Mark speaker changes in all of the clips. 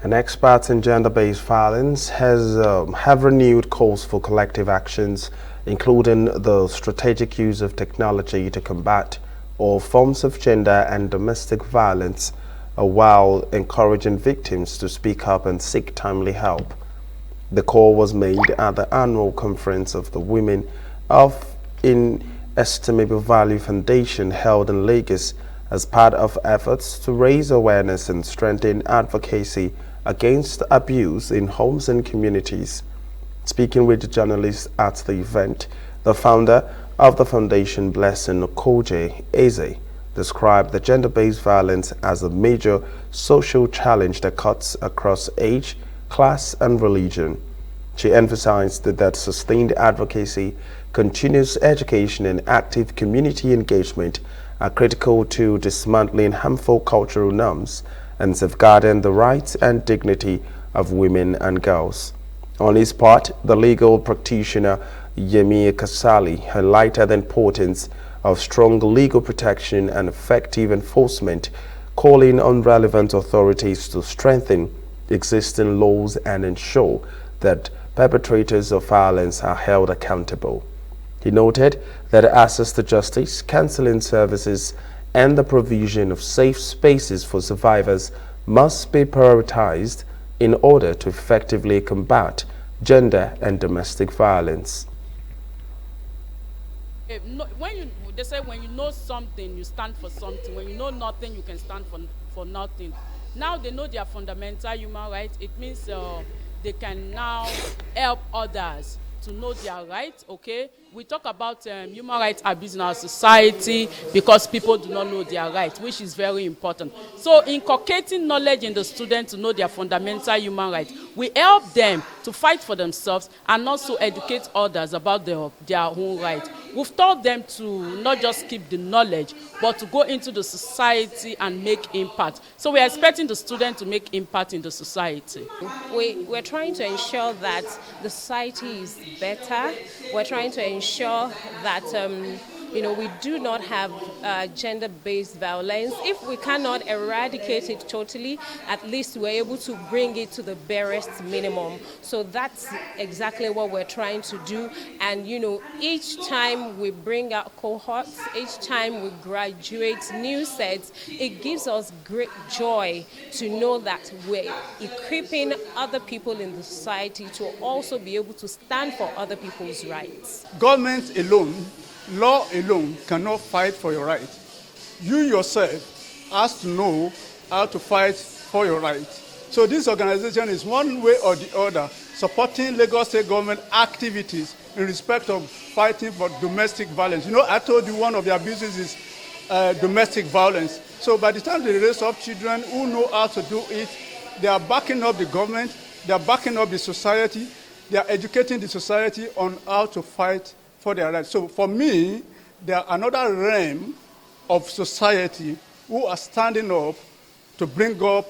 Speaker 1: And experts in gender-based violence have renewed calls for collective actions, including the strategic use of technology to combat all forms of gender and domestic violence, while encouraging victims to speak up and seek timely help. The call was made at the annual conference of the Women of Inestimable Value Foundation held in Lagos as part of efforts to raise awareness and strengthen advocacy against abuse in homes and communities. Speaking with the journalists at the event, the founder of the foundation, Blessing Okojie Eze, described the gender-based violence as a major social challenge that cuts across age, class, and religion. She emphasized that sustained advocacy, continuous education, and active community engagement are critical to dismantling harmful cultural norms and safeguarding the rights and dignity of women and girls. On his part, the legal practitioner Yemi Kasali highlighted the importance of strong legal protection and effective enforcement, calling on relevant authorities to strengthen existing laws and ensure that perpetrators of violence are held accountable. He noted that access to justice, counseling services, and the provision of safe spaces for survivors must be prioritized in order to effectively combat gender and domestic violence.
Speaker 2: They say when you know something, you stand for something. When you know nothing, you can stand for nothing. Now they know their fundamental human rights. It means they can now help others to know their rights, okay? We talk about human rights abuse in our society because people do not know their rights, which is very important. So inculcating knowledge in the students to know their fundamental human rights, we help them to fight for themselves and also educate others about their own rights. We've taught them to not just keep the knowledge, but to go into the society and make impact. So we're expecting the students to make impact in the society.
Speaker 3: We're trying to ensure that the society is better. We're trying to ensure that we do not have gender-based violence. If we cannot eradicate it totally, at least we're able to bring it to the barest minimum. So that's exactly what we're trying to do. And each time we bring out cohorts, each time we graduate new sets, it gives us great joy to know that we're equipping other people in the society to also be able to stand for other people's rights.
Speaker 4: Government alone, law alone cannot fight for your right. You yourself have to know how to fight for your right. So this organization is one way or the other supporting Lagos State government activities in respect of fighting for domestic violence. I told you one of the abuses is domestic violence. So by the time they raise up children who know how to do it, they are backing up the government, they are backing up the society, they are educating the society on how to fight for their rights. So for me, there are another realm of society who are standing up to bring up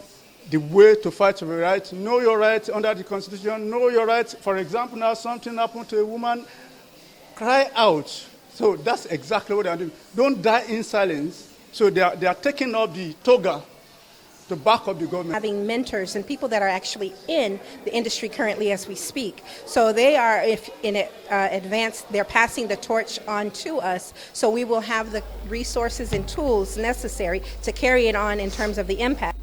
Speaker 4: the way to fight for your rights. Know your rights under the Constitution, know your rights. For example, now something happened to a woman, cry out. So that's exactly what they are doing. Don't die in silence. So they are taking up the toga to back up the government.
Speaker 5: Having mentors and people that are actually in the industry currently as we speak. So they are, if in advance, they're passing the torch on to us. So we will have the resources and tools necessary to carry it on in terms of the impact.